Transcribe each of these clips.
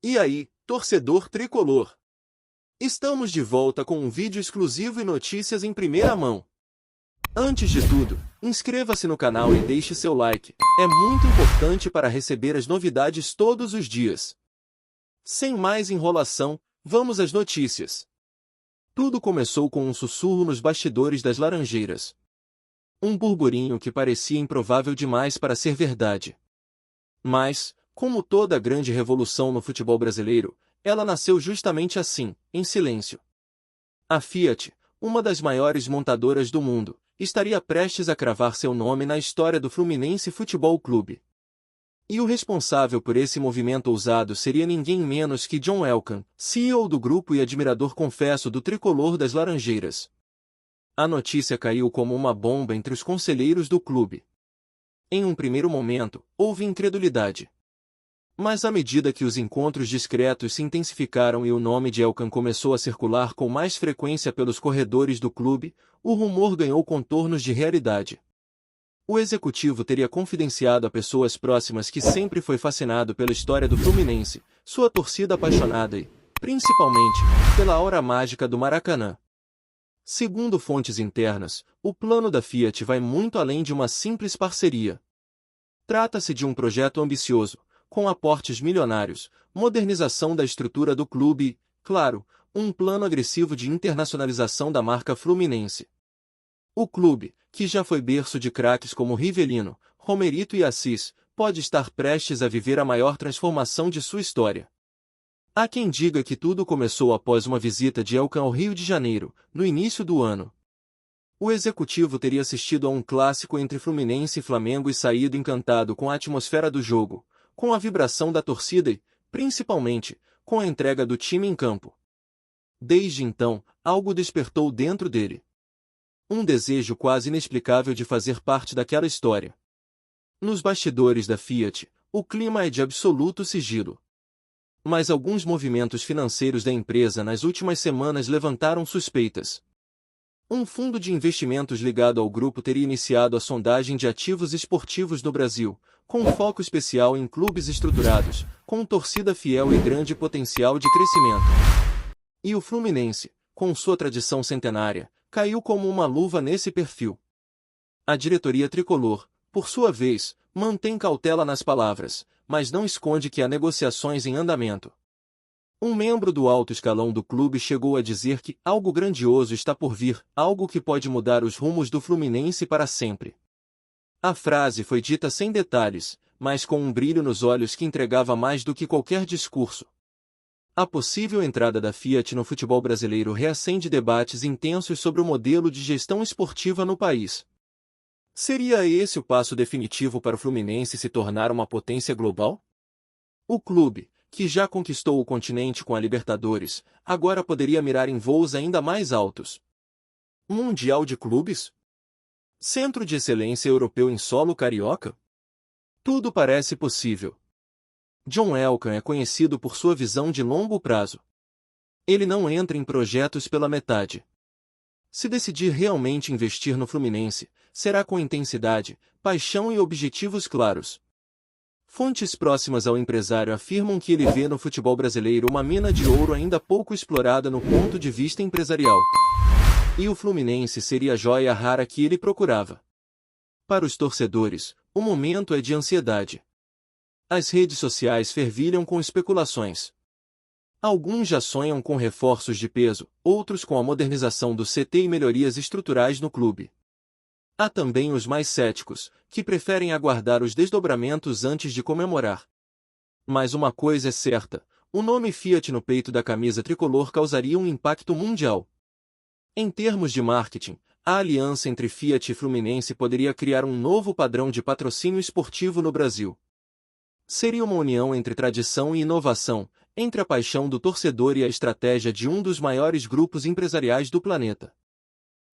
E aí, torcedor tricolor? Estamos de volta com um vídeo exclusivo e notícias em primeira mão. Antes de tudo, inscreva-se no canal e deixe seu like. É muito importante para receber as novidades todos os dias. Sem mais enrolação, vamos às notícias. Tudo começou com um sussurro nos bastidores das Laranjeiras. Um burburinho que parecia improvável demais para ser verdade. Mas, como toda grande revolução no futebol brasileiro, ela nasceu justamente assim, em silêncio. A Fiat, uma das maiores montadoras do mundo, estaria prestes a cravar seu nome na história do Fluminense Futebol Clube. E o responsável por esse movimento ousado seria ninguém menos que John Elkann, CEO do grupo e admirador confesso do tricolor das Laranjeiras. A notícia caiu como uma bomba entre os conselheiros do clube. Em um primeiro momento, houve incredulidade. Mas à medida que os encontros discretos se intensificaram e o nome de Elkann começou a circular com mais frequência pelos corredores do clube, o rumor ganhou contornos de realidade. O executivo teria confidenciado a pessoas próximas que sempre foi fascinado pela história do Fluminense, sua torcida apaixonada e, principalmente, pela aura mágica do Maracanã. Segundo fontes internas, o plano da Fiat vai muito além de uma simples parceria. Trata-se de um projeto ambicioso, com aportes milionários, modernização da estrutura do clube e, claro, um plano agressivo de internacionalização da marca Fluminense. O clube, que já foi berço de craques como Rivelino, Romerito e Assis, pode estar prestes a viver a maior transformação de sua história. Há quem diga que tudo começou após uma visita de Elkann ao Rio de Janeiro, no início do ano. O executivo teria assistido a um clássico entre Fluminense e Flamengo e saído encantado com a atmosfera do jogo, com a vibração da torcida e, principalmente, com a entrega do time em campo. Desde então, algo despertou dentro dele. Um desejo quase inexplicável de fazer parte daquela história. Nos bastidores da Fiat, o clima é de absoluto sigilo. Mas alguns movimentos financeiros da empresa nas últimas semanas levantaram suspeitas. Um fundo de investimentos ligado ao grupo teria iniciado a sondagem de ativos esportivos no Brasil, com foco especial em clubes estruturados, com torcida fiel e grande potencial de crescimento. E o Fluminense, com sua tradição centenária, caiu como uma luva nesse perfil. A diretoria tricolor, por sua vez, mantém cautela nas palavras, mas não esconde que há negociações em andamento. Um membro do alto escalão do clube chegou a dizer que algo grandioso está por vir, algo que pode mudar os rumos do Fluminense para sempre. A frase foi dita sem detalhes, mas com um brilho nos olhos que entregava mais do que qualquer discurso. A possível entrada da Fiat no futebol brasileiro reacende debates intensos sobre o modelo de gestão esportiva no país. Seria esse o passo definitivo para o Fluminense se tornar uma potência global? O clube, que já conquistou o continente com a Libertadores, agora poderia mirar em voos ainda mais altos. Mundial de Clubes? Centro de Excelência Europeu em solo carioca? Tudo parece possível. John Elkann é conhecido por sua visão de longo prazo. Ele não entra em projetos pela metade. Se decidir realmente investir no Fluminense, será com intensidade, paixão e objetivos claros. Fontes próximas ao empresário afirmam que ele vê no futebol brasileiro uma mina de ouro ainda pouco explorada no ponto de vista empresarial. E o Fluminense seria a joia rara que ele procurava. Para os torcedores, o momento é de ansiedade. As redes sociais fervilham com especulações. Alguns já sonham com reforços de peso, outros com a modernização do CT e melhorias estruturais no clube. Há também os mais céticos, que preferem aguardar os desdobramentos antes de comemorar. Mas uma coisa é certa, o nome Fiat no peito da camisa tricolor causaria um impacto mundial. Em termos de marketing, a aliança entre Fiat e Fluminense poderia criar um novo padrão de patrocínio esportivo no Brasil. Seria uma união entre tradição e inovação, entre a paixão do torcedor e a estratégia de um dos maiores grupos empresariais do planeta.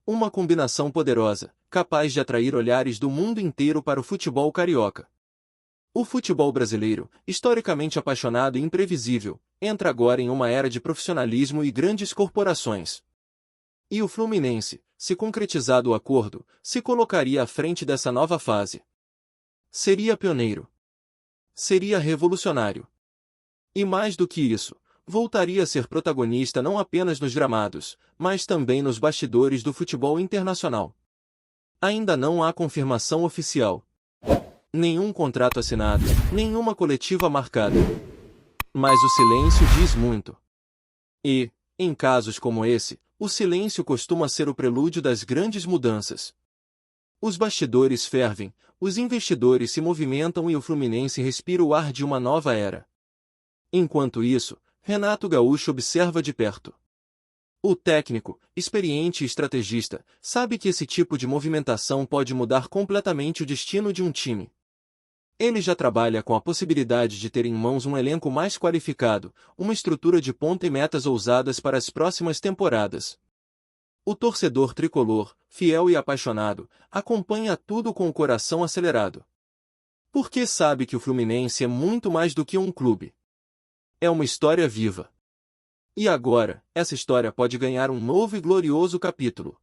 Uma combinação poderosa, capaz de atrair olhares do mundo inteiro para o futebol carioca. O futebol brasileiro, historicamente apaixonado e imprevisível, entra agora em uma era de profissionalismo e grandes corporações. E o Fluminense, se concretizado o acordo, se colocaria à frente dessa nova fase. Seria pioneiro. Seria revolucionário. E mais do que isso, voltaria a ser protagonista não apenas nos gramados, mas também nos bastidores do futebol internacional. Ainda não há confirmação oficial. Nenhum contrato assinado, nenhuma coletiva marcada. Mas o silêncio diz muito. E, em casos como esse, o silêncio costuma ser o prelúdio das grandes mudanças. Os bastidores fervem, os investidores se movimentam e o Fluminense respira o ar de uma nova era. Enquanto isso, Renato Gaúcho observa de perto. O técnico, experiente e estrategista, sabe que esse tipo de movimentação pode mudar completamente o destino de um time. Ele já trabalha com a possibilidade de ter em mãos um elenco mais qualificado, uma estrutura de ponta e metas ousadas para as próximas temporadas. O torcedor tricolor, fiel e apaixonado, acompanha tudo com o coração acelerado. Porque sabe que o Fluminense é muito mais do que um clube. É uma história viva. E agora, essa história pode ganhar um novo e glorioso capítulo.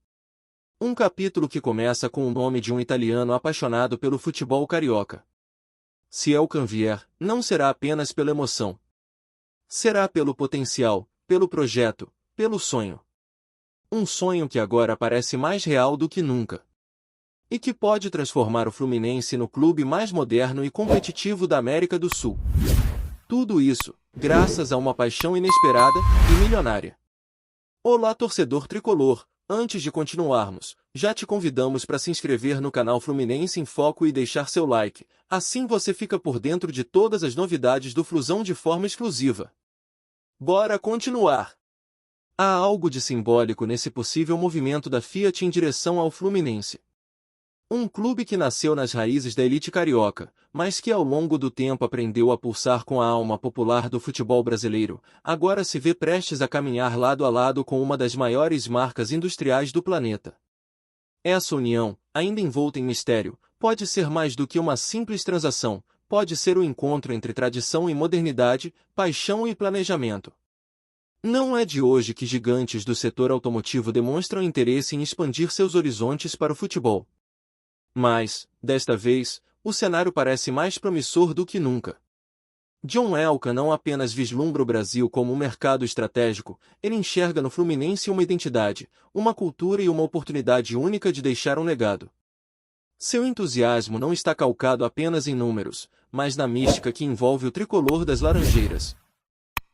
Um capítulo que começa com o nome de um italiano apaixonado pelo futebol carioca. Se Elkan vier, não será apenas pela emoção. Será pelo potencial, pelo projeto, pelo sonho. Um sonho que agora parece mais real do que nunca. E que pode transformar o Fluminense no clube mais moderno e competitivo da América do Sul. Tudo isso, graças a uma paixão inesperada e milionária. Olá, torcedor tricolor! Antes de continuarmos, já te convidamos para se inscrever no canal Fluminense em Foco e deixar seu like, assim você fica por dentro de todas as novidades do Flusão de forma exclusiva. Bora continuar! Há algo de simbólico nesse possível movimento da Fiat em direção ao Fluminense. Um clube que nasceu nas raízes da elite carioca, mas que ao longo do tempo aprendeu a pulsar com a alma popular do futebol brasileiro, agora se vê prestes a caminhar lado a lado com uma das maiores marcas industriais do planeta. Essa união, ainda envolta em mistério, pode ser mais do que uma simples transação, pode ser o encontro entre tradição e modernidade, paixão e planejamento. Não é de hoje que gigantes do setor automotivo demonstram interesse em expandir seus horizontes para o futebol. Mas, desta vez, o cenário parece mais promissor do que nunca. John Elkann não apenas vislumbra o Brasil como um mercado estratégico, ele enxerga no Fluminense uma identidade, uma cultura e uma oportunidade única de deixar um legado. Seu entusiasmo não está calcado apenas em números, mas na mística que envolve o tricolor das Laranjeiras.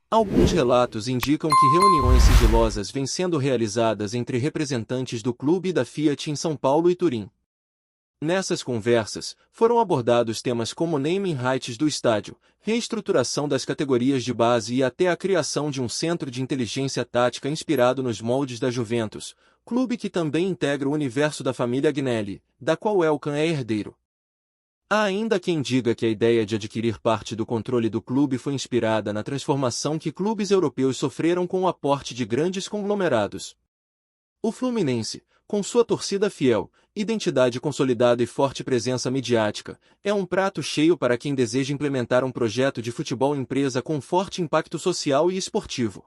Alguns relatos indicam que reuniões sigilosas vêm sendo realizadas entre representantes do clube e da Fiat em São Paulo e Turim. Nessas conversas, foram abordados temas como naming rights do estádio, reestruturação das categorias de base e até a criação de um centro de inteligência tática inspirado nos moldes da Juventus, clube que também integra o universo da família Agnelli, da qual Elkann é herdeiro. Há ainda quem diga que a ideia de adquirir parte do controle do clube foi inspirada na transformação que clubes europeus sofreram com o aporte de grandes conglomerados. O Fluminense, com sua torcida fiel, identidade consolidada e forte presença midiática, é um prato cheio para quem deseja implementar um projeto de futebol empresa com forte impacto social e esportivo.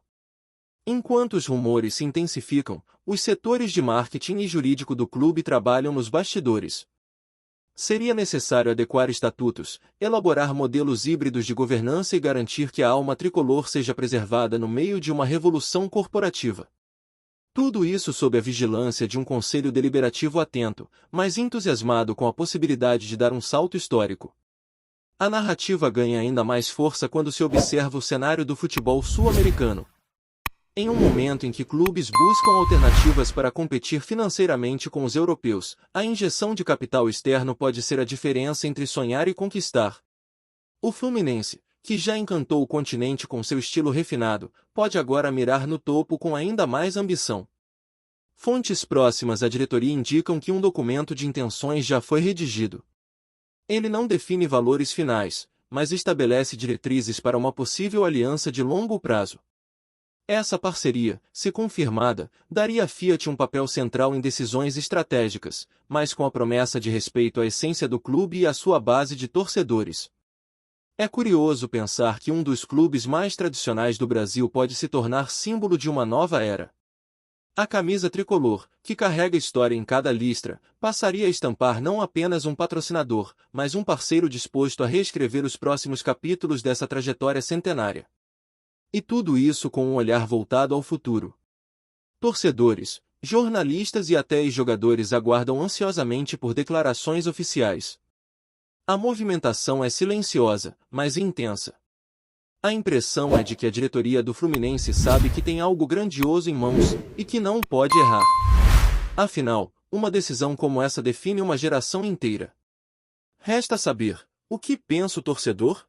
Enquanto os rumores se intensificam, os setores de marketing e jurídico do clube trabalham nos bastidores. Seria necessário adequar estatutos, elaborar modelos híbridos de governança e garantir que a alma tricolor seja preservada no meio de uma revolução corporativa. Tudo isso sob a vigilância de um conselho deliberativo atento, mas entusiasmado com a possibilidade de dar um salto histórico. A narrativa ganha ainda mais força quando se observa o cenário do futebol sul-americano. Em um momento em que clubes buscam alternativas para competir financeiramente com os europeus, a injeção de capital externo pode ser a diferença entre sonhar e conquistar. O Fluminense, que já encantou o continente com seu estilo refinado, pode agora mirar no topo com ainda mais ambição. Fontes próximas à diretoria indicam que um documento de intenções já foi redigido. Ele não define valores finais, mas estabelece diretrizes para uma possível aliança de longo prazo. Essa parceria, se confirmada, daria à Fiat um papel central em decisões estratégicas, mas com a promessa de respeito à essência do clube e à sua base de torcedores. É curioso pensar que um dos clubes mais tradicionais do Brasil pode se tornar símbolo de uma nova era. A camisa tricolor, que carrega história em cada listra, passaria a estampar não apenas um patrocinador, mas um parceiro disposto a reescrever os próximos capítulos dessa trajetória centenária. E tudo isso com um olhar voltado ao futuro. Torcedores, jornalistas e até ex-jogadores aguardam ansiosamente por declarações oficiais. A movimentação é silenciosa, mas intensa. A impressão é de que a diretoria do Fluminense sabe que tem algo grandioso em mãos e que não pode errar. Afinal, uma decisão como essa define uma geração inteira. Resta saber, o que pensa o torcedor?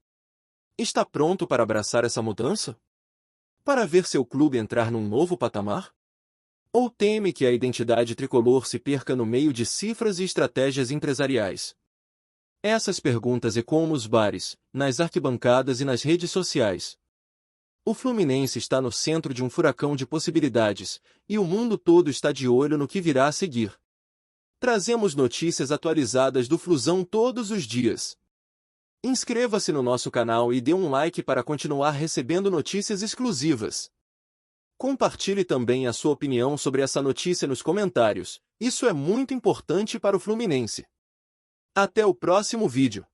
Está pronto para abraçar essa mudança? Para ver seu clube entrar num novo patamar? Ou teme que a identidade tricolor se perca no meio de cifras e estratégias empresariais? Essas perguntas ecoam nos bares, nas arquibancadas e nas redes sociais. O Fluminense está no centro de um furacão de possibilidades, e o mundo todo está de olho no que virá a seguir. Trazemos notícias atualizadas do Flusão todos os dias. Inscreva-se no nosso canal e dê um like para continuar recebendo notícias exclusivas. Compartilhe também a sua opinião sobre essa notícia nos comentários, isso é muito importante para o Fluminense. Até o próximo vídeo.